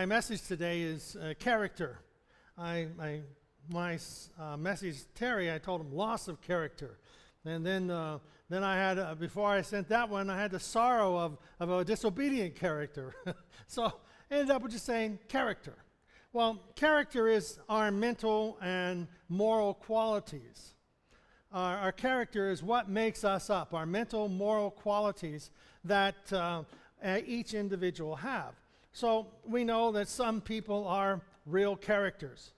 My message today is character. My message, Terry, I told him loss of character. And then I had, before I sent that one, I had the sorrow of a disobedient character. So I ended up with just saying character. Well, character is our mental and moral qualities. Our character is what makes us up, our mental, moral qualities that each individual have. So we know that some people are real characters.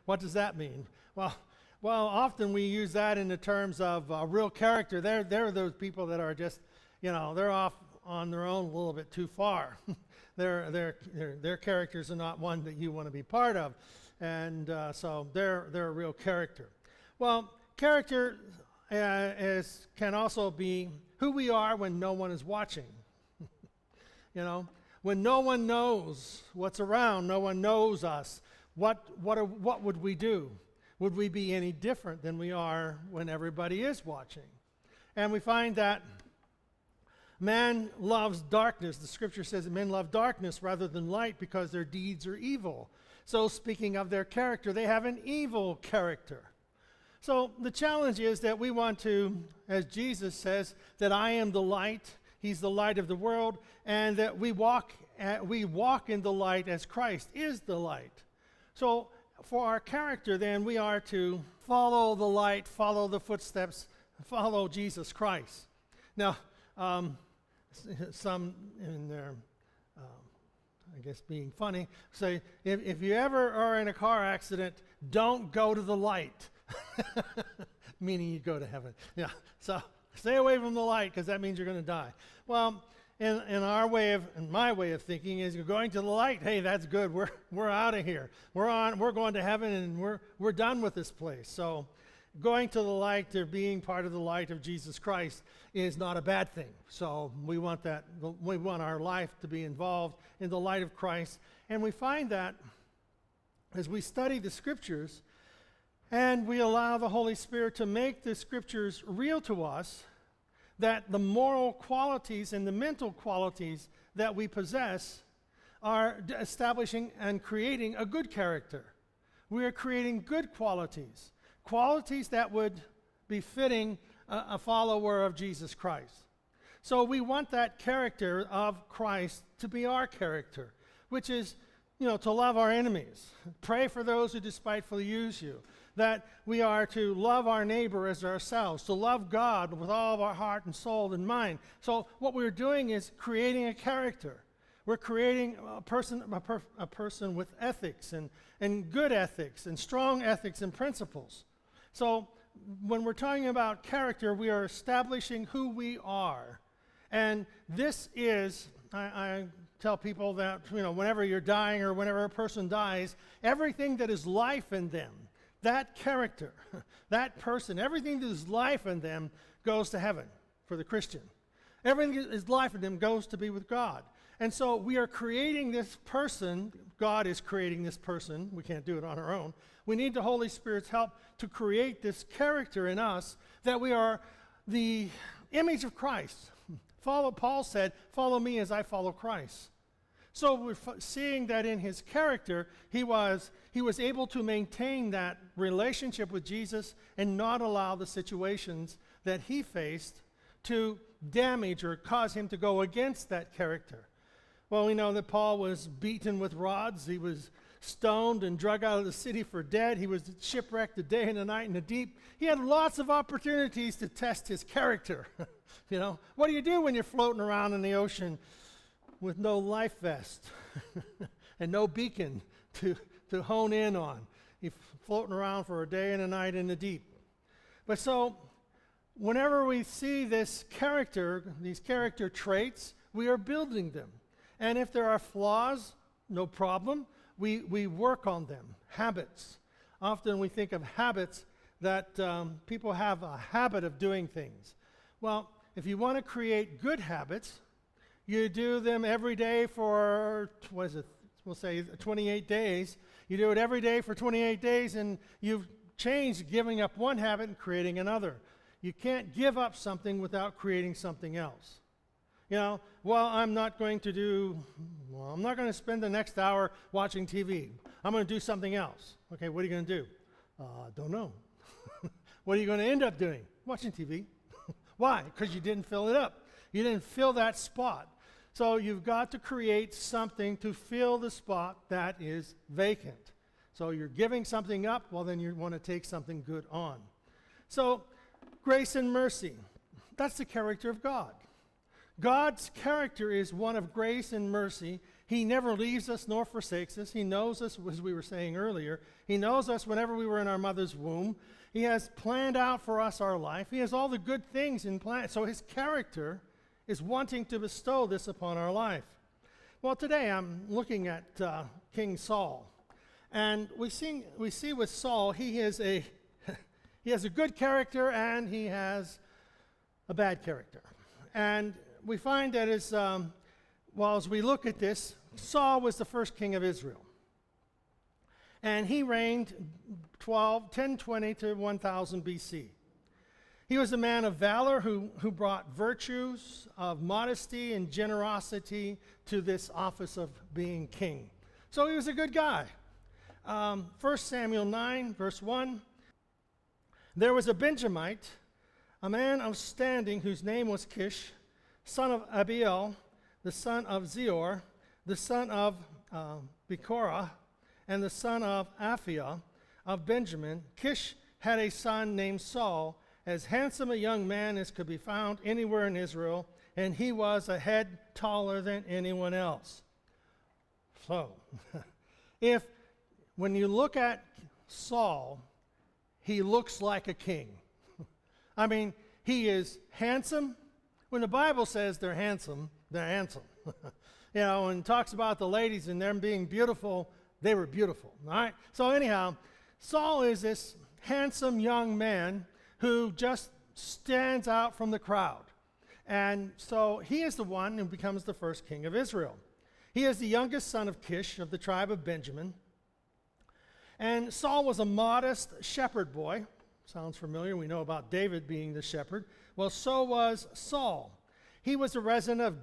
What does that mean? Well, often we use that in the terms of real character. They're those people that are just, they're off on their own a little bit too far. Their characters are not one that you want to be part of, and so they're a real character. Well, character can also be who we are when no one is watching. When no one knows what's around, no one knows us. What would we do? Would we be any different than we are when everybody is watching? And we find that man loves darkness. The scripture says that men love darkness rather than light because their deeds are evil. So speaking of their character, they have an evil character. So the challenge is that we want to, as Jesus says, that I am the light, he's the light of the world, and that we walk in the light as Christ is the light. So for our character, then, we are to follow the light, follow the footsteps, follow Jesus Christ. Now, some in their, I guess being funny, say, if you ever are in a car accident, don't go to the light. Meaning you go to heaven. Yeah, so stay away from the light because that means you're going to die. Well, in my way of thinking is you're going to the light. Hey, that's good. We're out of here. We're going to heaven, and we're done with this place. So going to the light, or being part of the light of Jesus Christ, is not a bad thing. So we want that. We want our life to be involved in the light of Christ, and we find that as we study the Scriptures, and we allow the Holy Spirit to make the Scriptures real to us, that the moral qualities and the mental qualities that we possess are establishing and creating a good character. We are creating good qualities that would be fitting a follower of Jesus Christ. So we want that character of Christ to be our character, which is, to love our enemies, pray for those who despitefully use you, that we are to love our neighbor as ourselves, to love God with all of our heart and soul and mind. So what we're doing is creating a character. We're creating a person with ethics and good ethics and strong ethics and principles. So when we're talking about character, we are establishing who we are. And this is, I tell people that, whenever you're dying or whenever a person dies, everything that is life in them, that character, that person, everything that is life in them goes to heaven for the Christian. Everything that is life in them goes to be with God. And so we are creating this person. God is creating this person. We can't do it on our own. We need the Holy Spirit's help to create this character in us that we are the image of Christ. Paul said, follow me as I follow Christ. So we're seeing that in his character, he was able to maintain that relationship with Jesus and not allow the situations that he faced to damage or cause him to go against that character. Well, we know that Paul was beaten with rods. He was stoned and dragged out of the city for dead. He was shipwrecked a day and a night in the deep. He had lots of opportunities to test his character. What do you do when you're floating around in the ocean with no life vest and no beacon to hone in on? You're floating around for a day and a night in the deep. But so, whenever we see this character, these character traits, we are building them. And if there are flaws, no problem. We work on them. Habits. Often we think of habits that people have a habit of doing things. Well, if you want to create good habits, you do them every day for, we'll say 28 days. You do it every day for 28 days, and you've changed giving up one habit and creating another. You can't give up something without creating something else. Well, I'm not going to spend the next hour watching TV. I'm going to do something else. Okay, what are you going to do? Don't know. What are you going to end up doing? Watching TV. Why? Because you didn't fill it up. You didn't fill that spot. So you've got to create something to fill the spot that is vacant. So you're giving something up, well, then you want to take something good on. So grace and mercy, that's the character of God. God's character is one of grace and mercy. He never leaves us nor forsakes us. He knows us, as we were saying earlier. He knows us whenever we were in our mother's womb. He has planned out for us our life. He has all the good things in plan. So his character is wanting to bestow this upon our life. Well, today I'm looking at King Saul. And we see with Saul, he has a good character and he has a bad character. And we find that as we look at this, Saul was the first king of Israel. And he reigned 1020 to 1000 BC. He was a man of valor who brought virtues of modesty and generosity to this office of being king. So he was a good guy. 1 Samuel 9, verse 1. There was a Benjamite, a man of standing whose name was Kish, son of Abiel, the son of Zeor, the son of Bekorah, and the son of Aphiah of Benjamin. Kish had a son named Saul, as handsome a young man as could be found anywhere in Israel, and he was a head taller than anyone else. So, when you look at Saul, he looks like a king. I mean, he is handsome. When the Bible says they're handsome, they're handsome. When it talks about the ladies and them being beautiful, they were beautiful, all right? So anyhow, Saul is this handsome young man who just stands out from the crowd. And so he is the one who becomes the first king of Israel. He is the youngest son of Kish of the tribe of Benjamin. And Saul was a modest shepherd boy. Sounds familiar. We know about David being the shepherd. Well, so was Saul. He was a resident of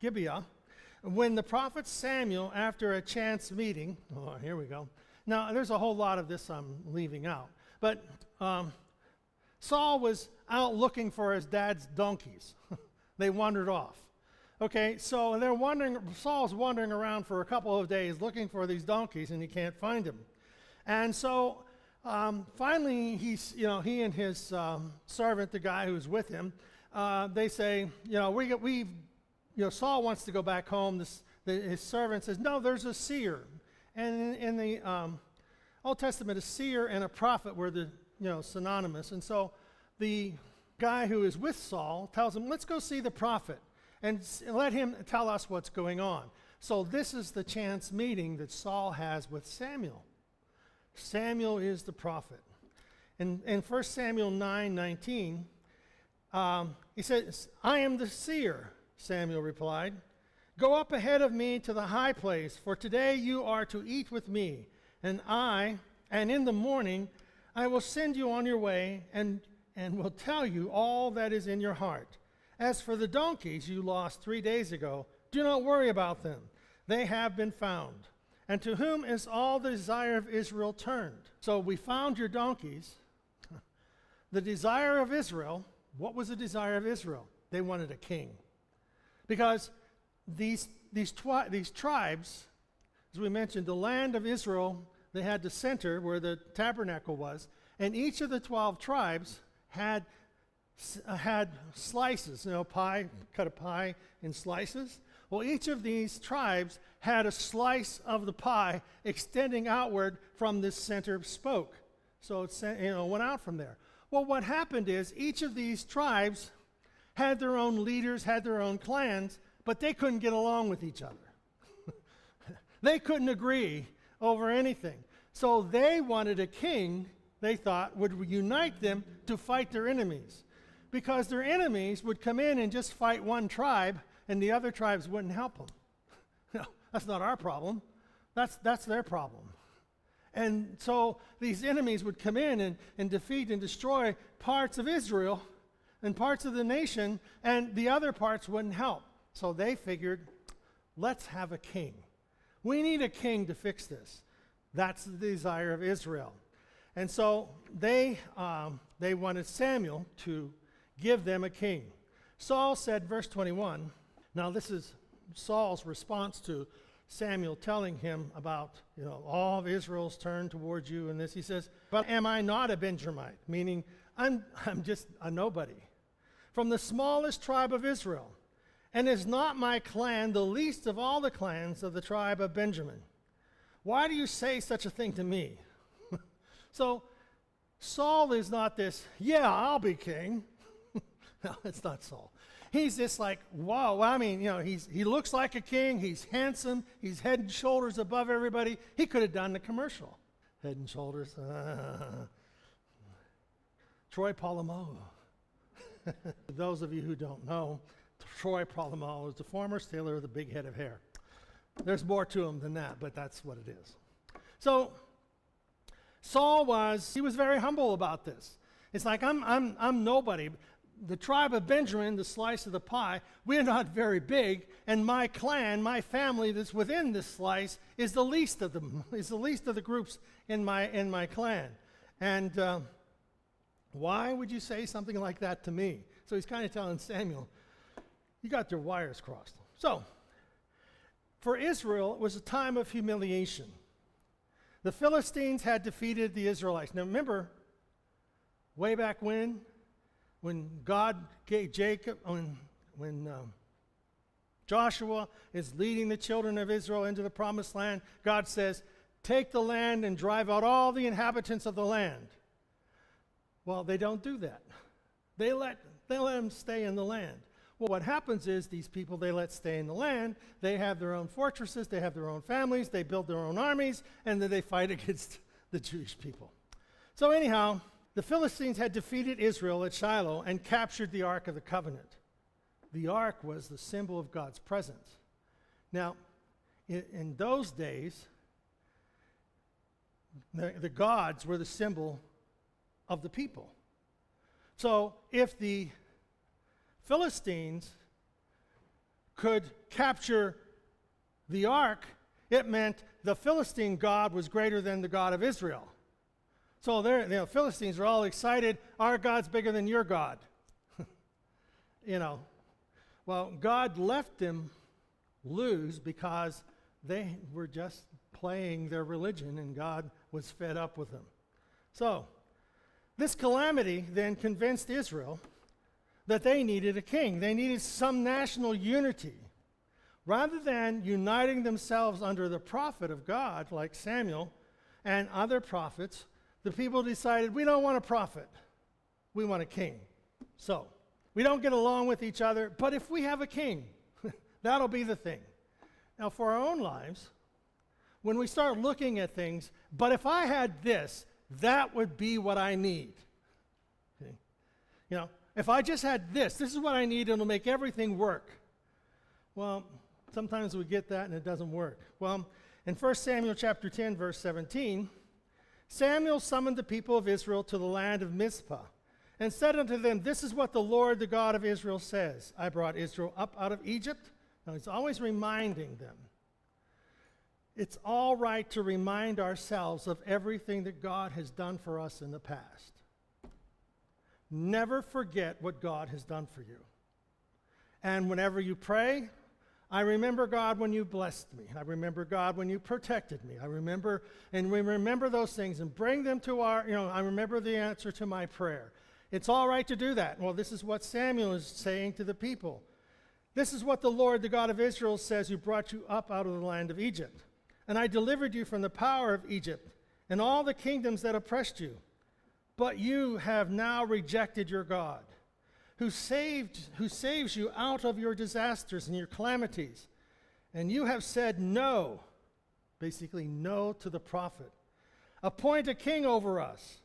Gibeah. When the prophet Samuel, after a chance meeting, here we go. Now, there's a whole lot of this I'm leaving out. But Saul was out looking for his dad's donkeys. They wandered off. Okay, so Saul's wandering around for a couple of days looking for these donkeys, and he can't find them. And so finally, he and his servant, the guy who's with him, they say, Saul wants to go back home. His servant says, no, there's a seer. And in the Old Testament, a seer and a prophet were synonymous. And so the guy who is with Saul tells him, let's go see the prophet and let him tell us what's going on. So this is the chance meeting that Saul has with Samuel. Samuel is the prophet. In 1 Samuel 9:19, he says, I am the seer, Samuel replied. Go up ahead of me to the high place, for today you are to eat with me, and in the morning I will send you on your way and will tell you all that is in your heart. As for the donkeys you lost 3 days ago, do not worry about them. They have been found. And to whom is all the desire of Israel turned? So we found your donkeys. The desire of Israel, what was the desire of Israel? They wanted a king. Because these tribes, as we mentioned, the land of Israel, they had the center where the tabernacle was, and each of the 12 tribes had slices, pie, cut a pie in slices. Well, each of these tribes had a slice of the pie extending outward from this center spoke. So it went out from there. Well, what happened is each of these tribes had their own leaders, had their own clans, but they couldn't get along with each other. They couldn't agree over anything. So they wanted a king, they thought, would unite them to fight their enemies. Because their enemies would come in and just fight one tribe, and the other tribes wouldn't help them. No, that's not our problem. That's their problem. And so these enemies would come in and defeat and destroy parts of Israel in parts of the nation, and the other parts wouldn't help. So they figured, let's have a king. We need a king to fix this. That's the desire of Israel. And so they wanted Samuel to give them a king. Saul said, verse 21, now this is Saul's response to Samuel telling him about, all of Israel's turned towards you and this. He says, but am I not a Benjamite? Meaning, I'm just a nobody. From the smallest tribe of Israel. And is not my clan the least of all the clans of the tribe of Benjamin? Why do you say such a thing to me? So, Saul is not this, I'll be king. No, it's not Saul. He's just like, wow, I mean, he looks like a king, he's handsome, he's head and shoulders above everybody. He could have done the commercial. Head and shoulders. Troy Polamalu. For those of you who don't know, Troy Polamalu is the former sailor with a big head of hair. There's more to him than that, but that's what it is. So, Saul was very humble about this. It's like, I'm nobody. The tribe of Benjamin, the slice of the pie, we're not very big, and my clan, my family that's within this slice is the least of them, is the least of the groups in my clan. And why would you say something like that to me? So he's kind of telling Samuel, you got your wires crossed. So, for Israel, it was a time of humiliation. The Philistines had defeated the Israelites. Now remember, way back when God gave Jacob, when Joshua is leading the children of Israel into the promised land, God says, take the land and drive out all the inhabitants of the land. Well, they don't do that. They let them stay in the land. Well, what happens is these people they let stay in the land, they have their own fortresses, they have their own families, they build their own armies, and then they fight against the Jewish people. So anyhow, the Philistines had defeated Israel at Shiloh and captured the Ark of the Covenant. The Ark was the symbol of God's presence. Now, in those days, the gods were the symbol of the people. So if the Philistines could capture the ark, it meant the Philistine God was greater than the God of Israel. So the Philistines were all excited, our God's bigger than your God. Well, God left them lose because they were just playing their religion and God was fed up with them. So, this calamity then convinced Israel that they needed a king. They needed some national unity. Rather than uniting themselves under the prophet of God, like Samuel and other prophets, the people decided, we don't want a prophet. We want a king. So, we don't get along with each other, but if we have a king, that'll be the thing. Now, for our own lives, when we start looking at things, but if I had this, that would be what I need. Okay? If I just had this is what I need, and it'll make everything work. Well, sometimes we get that and it doesn't work. Well, in 1 Samuel chapter 10, verse 17, Samuel summoned the people of Israel to the land of Mizpah and said unto them, this is what the Lord, the God of Israel, says. I brought Israel up out of Egypt. Now, he's always reminding them. It's all right to remind ourselves of everything that God has done for us in the past. Never forget what God has done for you. And whenever you pray, I remember God when you blessed me. I remember God when you protected me. We remember those things and bring them to I remember the answer to my prayer. It's all right to do that. Well, this is what Samuel is saying to the people. This is what the Lord, the God of Israel, says, who brought you up out of the land of Egypt. And I delivered you from the power of Egypt and all the kingdoms that oppressed you. But you have now rejected your God, who saves you out of your disasters and your calamities. And you have said no, basically no to the prophet. Appoint a king over us.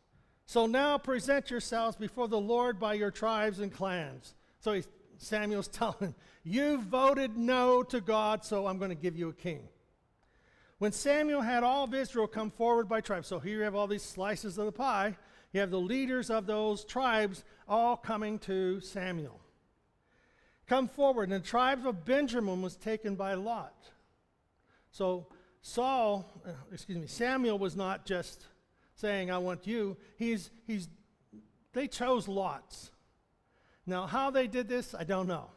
So now present yourselves before the Lord by your tribes and clans. So Samuel's telling, you voted no to God, so I'm going to give you a king. When Samuel had all of Israel come forward by tribes, so here you have all these slices of the pie. You have the leaders of those tribes all coming to Samuel. Come forward, and the tribe of Benjamin was taken by Lot. So Samuel was not just saying, I want you. They chose lots. Now, how they did this, I don't know.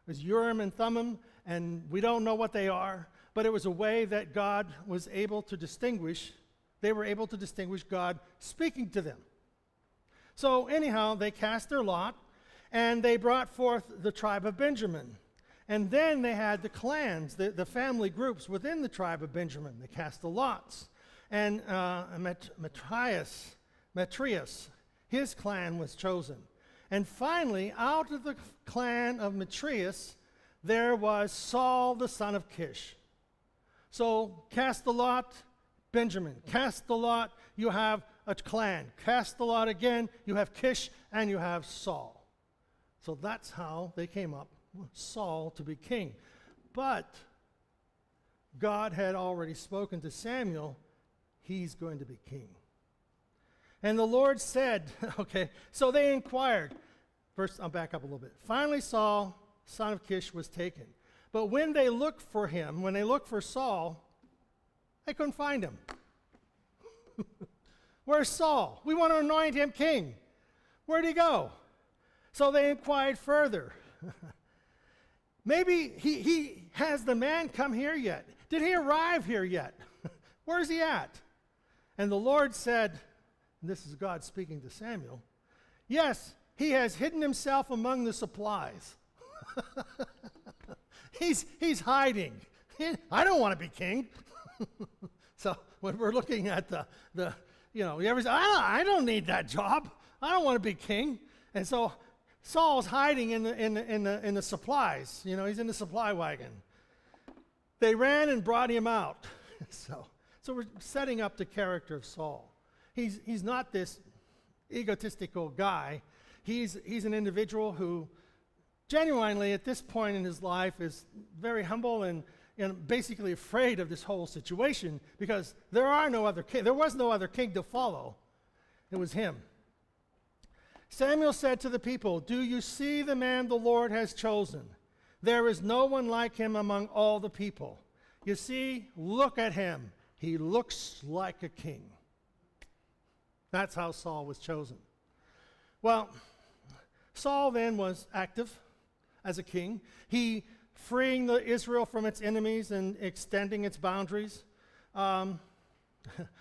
It was Urim and Thummim, and we don't know what they are, but it was a way that God was able to distinguish. They were able to distinguish God speaking to them. So anyhow, they cast their lot, and they brought forth the tribe of Benjamin. And then they had the clans, the family groups within the tribe of Benjamin. They cast the lots. And Matthias, his clan was chosen. And finally, out of the clan of Matthias, there was Saul the son of Kish. So cast the lot, Benjamin. Cast the lot, you have a clan. Cast the lot again, you have Kish, and you have Saul. So that's how they came up with Saul to be king. But God had already spoken to Samuel, he's going to be king. And the Lord said, okay, so they inquired. First, I'll back up a little bit. Finally, Saul, son of Kish, was taken. But when they looked for him, when they looked for Saul, they couldn't find him. Where's Saul? We want to anoint him king. Where'd he go? So they inquired further. Maybe he has the man come here yet? Did he arrive here yet? Where's he at? And the Lord said, and this is God speaking to Samuel, yes, he has hidden himself among the supplies. He's hiding. I don't want to be king. So when we're looking at you ever say, I don't need that job. I don't want to be king. And so Saul's hiding in the supplies. He's in the supply wagon. They ran and brought him out. So we're setting up the character of Saul. He's not this egotistical guy. He's an individual who genuinely at this point in his life is very humble and basically afraid of this whole situation because there was no other king to follow. It was him. Samuel said to the people, "Do you see the man the Lord has chosen? There is no one like him among all the people. You see, look at him. He looks like a king." That's how Saul was chosen. Well, Saul then was active as a king. He freeing Israel from its enemies and extending its boundaries. There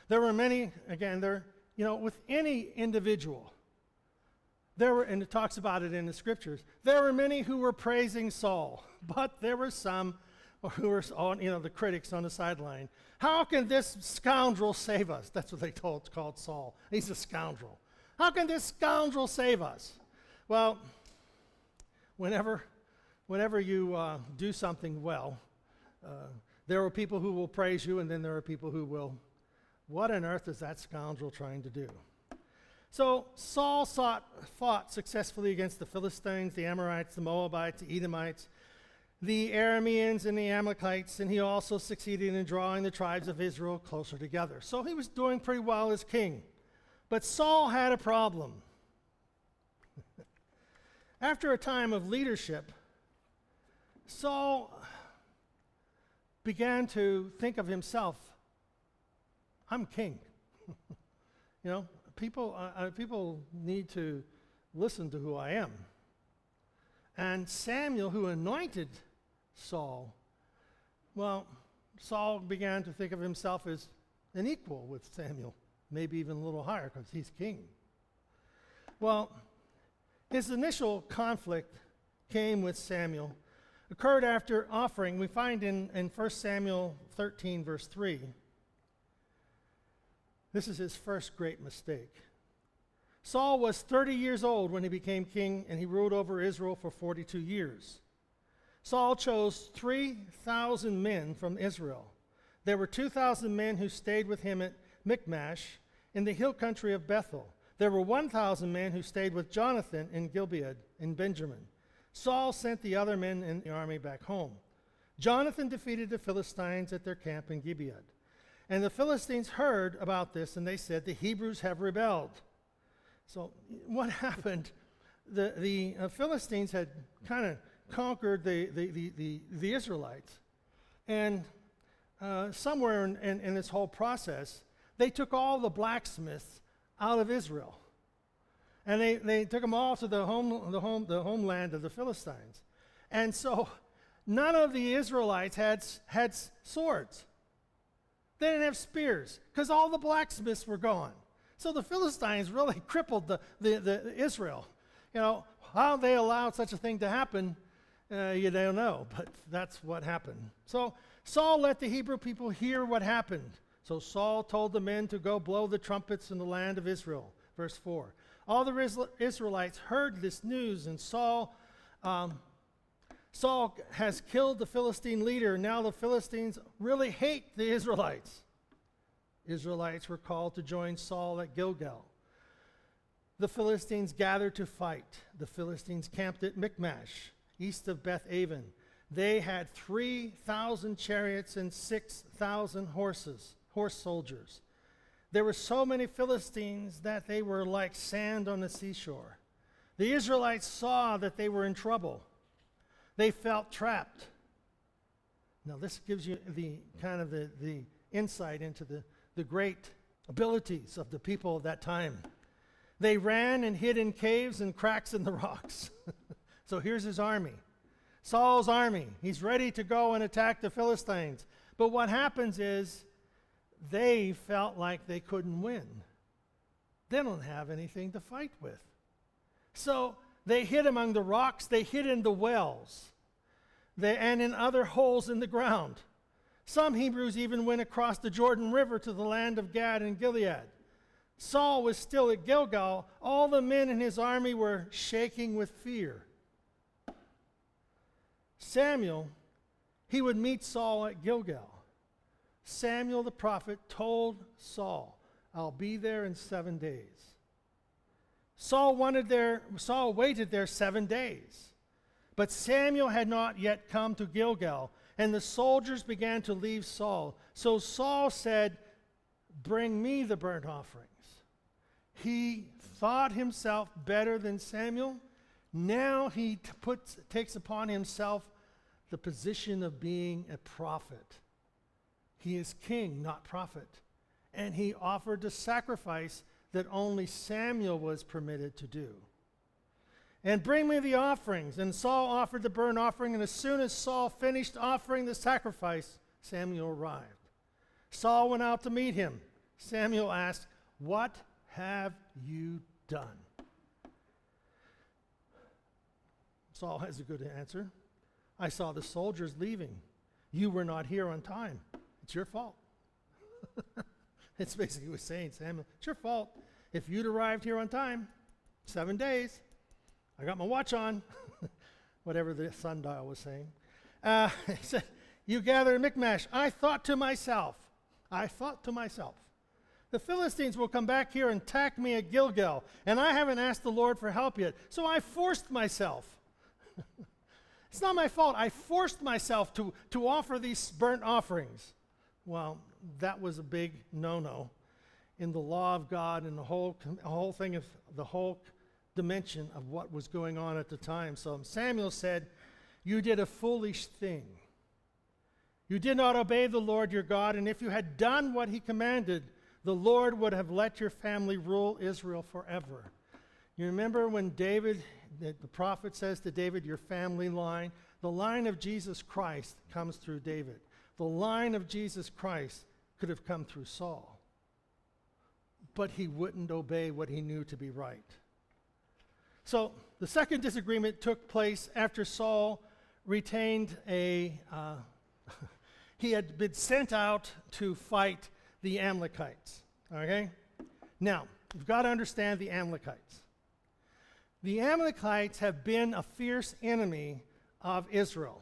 were many, again, with any individual, and it talks about it in the scriptures, there were many who were praising Saul, but there were some who were, the critics on the sideline. How can this scoundrel save us? That's what they called Saul. He's a scoundrel. How can this scoundrel save us? Well, whenever you do something well, there are people who will praise you, and then there are people who will, what on earth is that scoundrel trying to do? So Saul fought successfully against the Philistines, the Amorites, the Moabites, the Edomites, the Arameans, and the Amalekites, and he also succeeded in drawing the tribes of Israel closer together. So he was doing pretty well as king. But Saul had a problem. After a time of leadership, Saul began to think of himself, I'm king. People need to listen to who I am. And Samuel, who anointed Saul, Saul began to think of himself as an equal with Samuel, maybe even a little higher because he's king. Well, his initial conflict came with Samuel, occurred after offering. We find in 1 Samuel 13, verse 3, this is his first great mistake. Saul was 30 years old when he became king, and he ruled over Israel for 42 years. Saul chose 3,000 men from Israel. There were 2,000 men who stayed with him at Michmash in the hill country of Bethel. There were 1,000 men who stayed with Jonathan in Gilead in Benjamin. Saul sent the other men in the army back home. Jonathan defeated the Philistines at their camp in Gibeah. And the Philistines heard about this, and they said, the Hebrews have rebelled. So what happened? The Philistines had kind of conquered the Israelites. And somewhere in this whole process, they took all the blacksmiths out of Israel. And they took them all to the homeland of the Philistines. And so none of the Israelites had swords. They didn't have spears because all the blacksmiths were gone. So the Philistines really crippled the Israel. You know, how they allowed such a thing to happen, you don't know, but that's what happened. So Saul let the Hebrew people hear what happened. So Saul told the men to go blow the trumpets in the land of Israel. Verse 4. All the Israelites heard this news, and Saul has killed the Philistine leader. Now the Philistines really hate the Israelites. Israelites were called to join Saul at Gilgal. The Philistines gathered to fight. The Philistines camped at Michmash, east of Beth-aven. They had 3,000 chariots and 6,000 horse soldiers. There were so many Philistines that they were like sand on the seashore. The Israelites saw that they were in trouble. They felt trapped. Now this gives you the insight into the great abilities of the people of that time. They ran and hid in caves and cracks in the rocks. So here's his army. Saul's army. He's ready to go and attack the Philistines. But what happens is they felt like they couldn't win. They don't have anything to fight with. So they hid among the rocks. They hid in the wells and in other holes in the ground. Some Hebrews even went across the Jordan River to the land of Gad and Gilead. Saul was still at Gilgal. All the men in his army were shaking with fear. Samuel, he would meet Saul at Gilgal. Samuel the prophet told Saul, I'll be there in 7 days. Saul waited there 7 days. But Samuel had not yet come to Gilgal, and the soldiers began to leave Saul. So Saul said, bring me the burnt offerings. He thought himself better than Samuel. Now he takes upon himself the position of being a prophet. He is king, not prophet. And he offered the sacrifice that only Samuel was permitted to do. And bring me the offerings. And Saul offered the burnt offering, and as soon as Saul finished offering the sacrifice, Samuel arrived. Saul went out to meet him. Samuel asked, what have you done? Saul has a good answer. I saw the soldiers leaving. You were not here on time. It's your fault. It's basically what he's saying, Samuel. It's your fault. If you'd arrived here on time, 7 days, I got my watch on, whatever the sundial was saying. He said, you gather in Michmash. I thought to myself, the Philistines will come back here and attack me at Gilgal, and I haven't asked the Lord for help yet, so I forced myself. It's not my fault. I forced myself to offer these burnt offerings. Well, that was a big no-no in the law of God and the whole thing of the whole dimension of what was going on at the time. So Samuel said, you did a foolish thing. You did not obey the Lord your God, and if you had done what he commanded, the Lord would have let your family rule Israel forever. You remember when David, the prophet says to David, your family line, the line of Jesus Christ comes through David. The line of Jesus Christ could have come through Saul, but he wouldn't obey what he knew to be right. So the second disagreement took place after Saul retained he had been sent out to fight the Amalekites. Okay? Now, you've got to understand the Amalekites. The Amalekites have been a fierce enemy of Israel.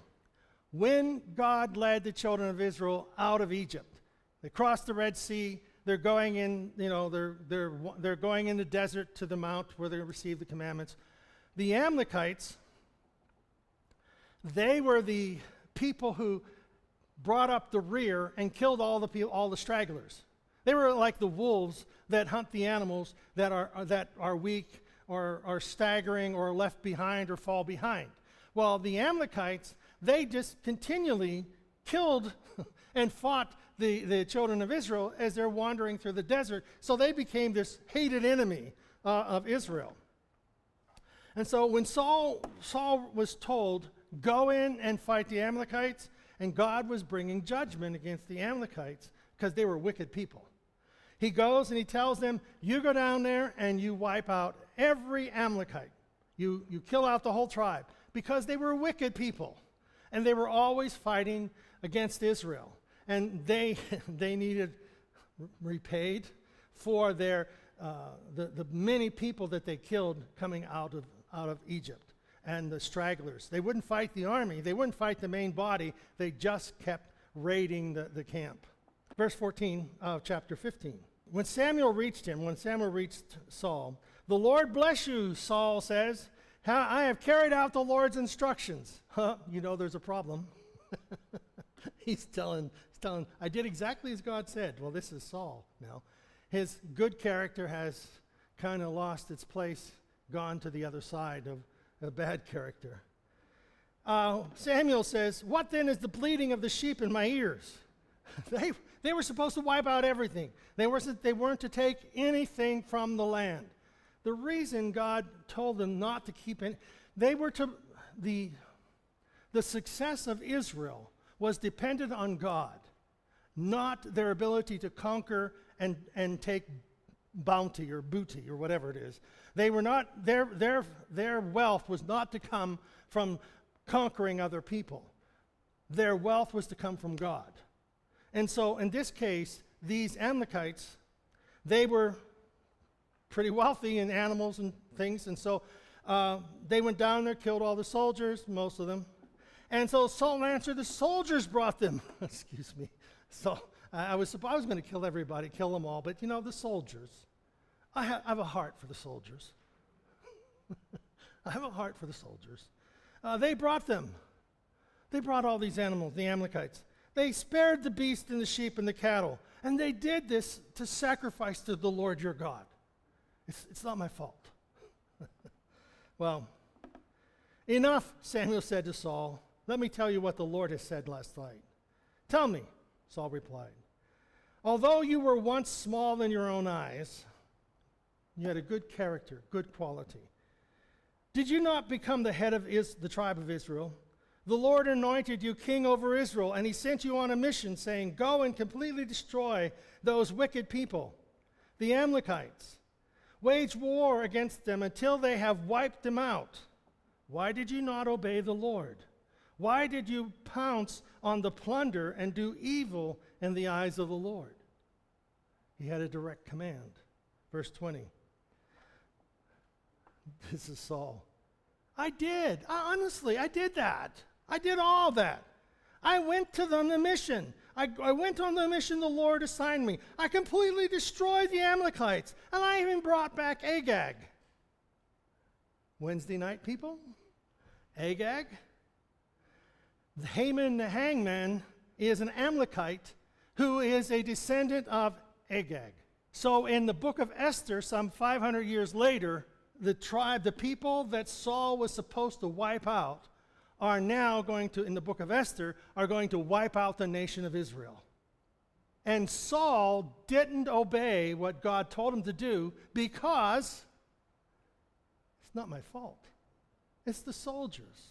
When God led the children of Israel out of Egypt, they crossed the Red Sea. They're going in, they're going in the desert to the mount where they received the commandments. The Amalekites, they were the people who brought up the rear and killed all the stragglers. They were like the wolves that hunt the animals that are weak or are staggering or left behind or fall behind. Well, the Amalekites, they just continually killed and fought the children of Israel as they're wandering through the desert. So they became this hated enemy of Israel. And so when Saul was told, go in and fight the Amalekites, and God was bringing judgment against the Amalekites because they were wicked people. He goes and he tells them, you go down there and you wipe out every Amalekite. You kill out the whole tribe because they were wicked people. And they were always fighting against Israel. And they needed repaid for their the many people that they killed coming out of Egypt and the stragglers. They wouldn't fight the army. They wouldn't fight the main body. They just kept raiding the camp. Verse 14 of chapter 15. When Samuel reached Saul, the Lord bless you, Saul says. I have carried out the Lord's instructions. You know there's a problem. He's telling, I did exactly as God said. Well, this is Saul now. His good character has kind of lost its place, gone to the other side of a bad character. Samuel says, what then is the bleating of the sheep in my ears? They were supposed to wipe out everything. They weren't to take anything from the land. The reason God told them not to keep any, the success of Israel was dependent on God, not their ability to conquer and take bounty or booty or whatever it is. They were not, their wealth was not to come from conquering other people. Their wealth was to come from God. And so in this case, these Amalekites, they were pretty wealthy in animals and things, and so they went down there, killed all the soldiers, most of them. And so Saul answered, the soldiers brought them. Excuse me. So I was going to kill everybody, kill them all, but the soldiers. I have a heart for the soldiers. I have a heart for the soldiers. They brought them. They brought all these animals, the Amalekites. They spared the beast and the sheep and the cattle. And they did this to sacrifice to the Lord your God. It's not my fault. Well, enough, Samuel said to Saul. Let me tell you what the Lord has said last night. Tell me, Saul replied. Although you were once small in your own eyes, you had a good character, good quality. Did you not become the head of the tribe of Israel? The Lord anointed you king over Israel, and he sent you on a mission saying, go and completely destroy those wicked people, the Amalekites. Wage war against them until they have wiped them out. Why did you not obey the Lord? Why did you pounce on the plunder and do evil in the eyes of the Lord? He had a direct command. Verse 20. This is Saul. I did that. I did all that. I went on the mission. I went on the mission the Lord assigned me. I completely destroyed the Amalekites, and I even brought back Agag. Wednesday night, people? Agag? Haman the hangman is an Amalekite who is a descendant of Agag. So in the book of Esther, some 500 years later, the people that Saul was supposed to wipe out are now going to, in the book of Esther, are going to wipe out the nation of Israel. And Saul didn't obey what God told him to do because it's not my fault. It's the soldiers.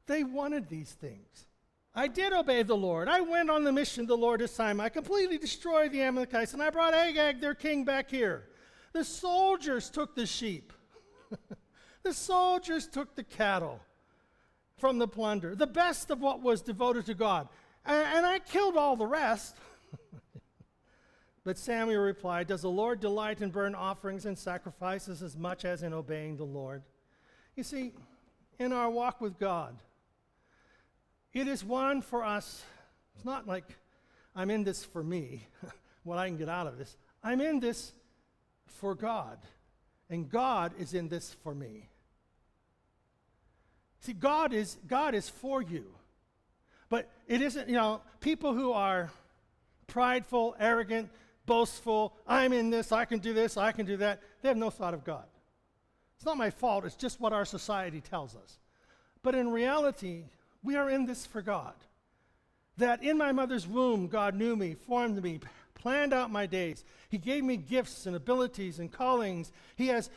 They wanted these things. I did obey the Lord. I went on the mission the Lord assigned me. I completely destroyed the Amalekites, and I brought Agag, their king, back here. The soldiers took the sheep. The soldiers took the cattle from the plunder, the best of what was devoted to God. And I killed all the rest. But Samuel replied, does the Lord delight in burnt offerings and sacrifices as much as in obeying the Lord? You see, in our walk with God, it is one for us. It's not like I'm in this for me, what I can get out of this. I'm in this for God, and God is in this for me. See, God is for you. But it isn't, people who are prideful, arrogant, boastful, I'm in this, I can do this, I can do that. They have no thought of God. It's not my fault, it's just what our society tells us. But in reality, we are in this for God. That in my mother's womb, God knew me, formed me, planned out my days. He gave me gifts and abilities and callings. He has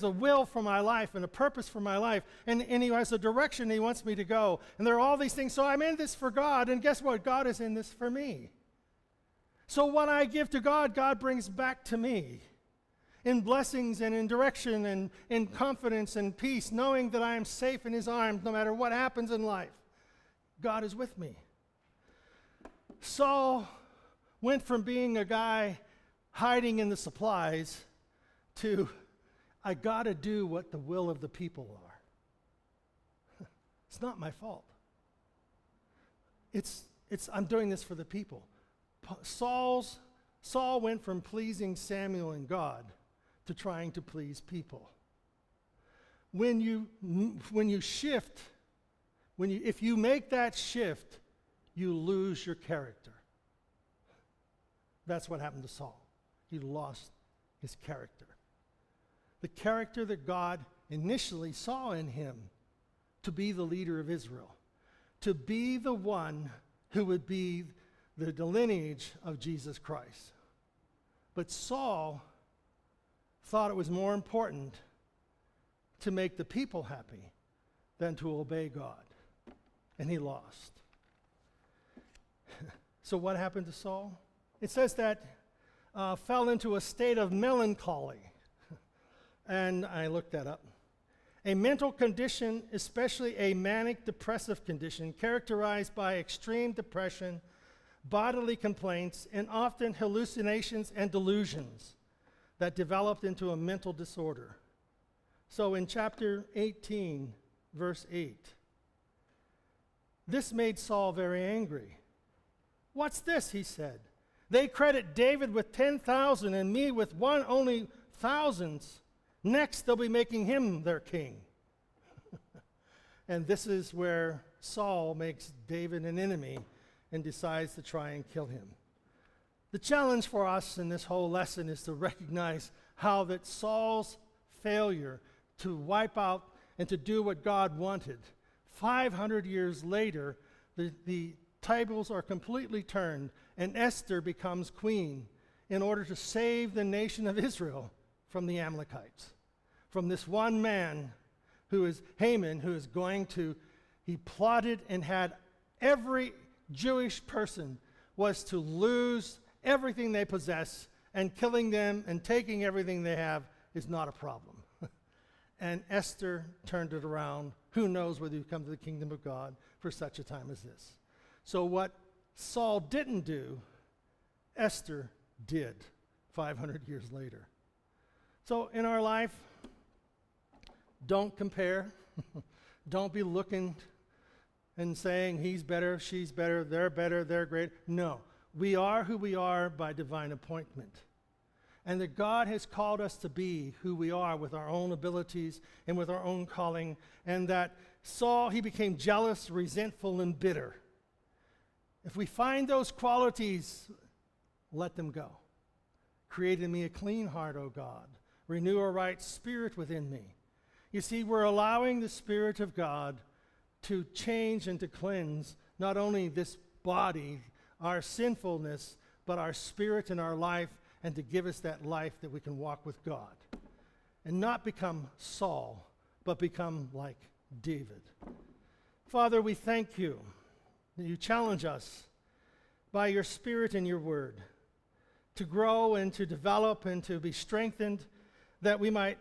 a will for my life and a purpose for my life. And he has a direction he wants me to go. And there are all these things. So I'm in this for God. And guess what? God is in this for me. So what I give to God, God brings back to me in blessings and in direction and in confidence and peace, knowing that I am safe in his arms no matter what happens in life. God is with me. Saul went from being a guy hiding in the supplies to, I got to do what the will of the people are. It's not my fault. I'm doing this for the people. Saul went from pleasing Samuel and God to trying to please people. If you make that shift, you lose your character. That's what happened to Saul. He lost his character. The character that God initially saw in him to be the leader of Israel, to be the one who would be the lineage of Jesus Christ. But Saul thought it was more important to make the people happy than to obey God. And he lost. So what happened to Saul? It says that fell into a state of melancholy. And I looked that up. A mental condition, especially a manic depressive condition, characterized by extreme depression, bodily complaints, and often hallucinations and delusions that developed into a mental disorder. So in chapter 18, verse 8, this made Saul very angry. What's this, he said. They credit David with 10,000 and me with one only thousands. Next, they'll be making him their king. And this is where Saul makes David an enemy and decides to try and kill him. The challenge for us in this whole lesson is to recognize how that Saul's failure to wipe out and to do what God wanted, 500 years later, the tables are completely turned, and Esther becomes queen in order to save the nation of Israel from the Amalekites, from this one man who is Haman, who is he plotted and had every Jewish person was to lose everything they possess, and killing them and taking everything they have is not a problem. And Esther turned it around. Who knows whether you come to the kingdom of God for such a time as this. So what Saul didn't do, Esther did 500 years later. So in our life, don't compare. Don't be looking and saying he's better, she's better, they're great. No, we are who we are by divine appointment. And that God has called us to be who we are with our own abilities and with our own calling. And that Saul, he became jealous, resentful, and bitter. If we find those qualities, let them go. Create in me a clean heart, O God. Renew a right spirit within me. You see, we're allowing the Spirit of God to change and to cleanse not only this body, our sinfulness, but our spirit and our life, and to give us that life that we can walk with God. And not become Saul, but become like David. Father, we thank you that you challenge us by your Spirit and your word to grow and to develop and to be strengthened, that we might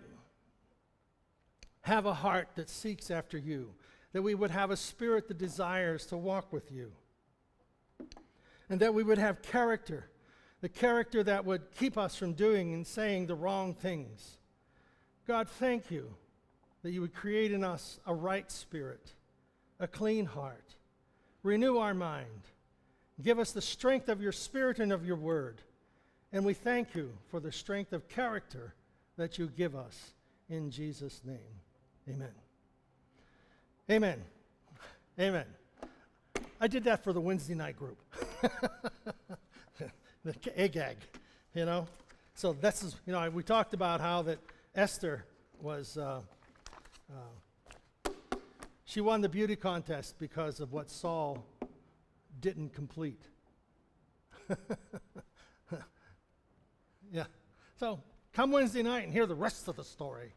have a heart that seeks after you, that we would have a spirit that desires to walk with you, and that we would have character, the character that would keep us from doing and saying the wrong things. God, thank you that you would create in us a right spirit, a clean heart. Renew our mind. Give us the strength of your Spirit and of your word. And we thank you for the strength of character that you give us. In Jesus' name, amen. Amen. Amen. I did that for the Wednesday night group. The Agag. you know. So this is, we talked about how that Esther was, she won the beauty contest because of what Saul didn't complete. Yeah. So come Wednesday night and hear the rest of the story.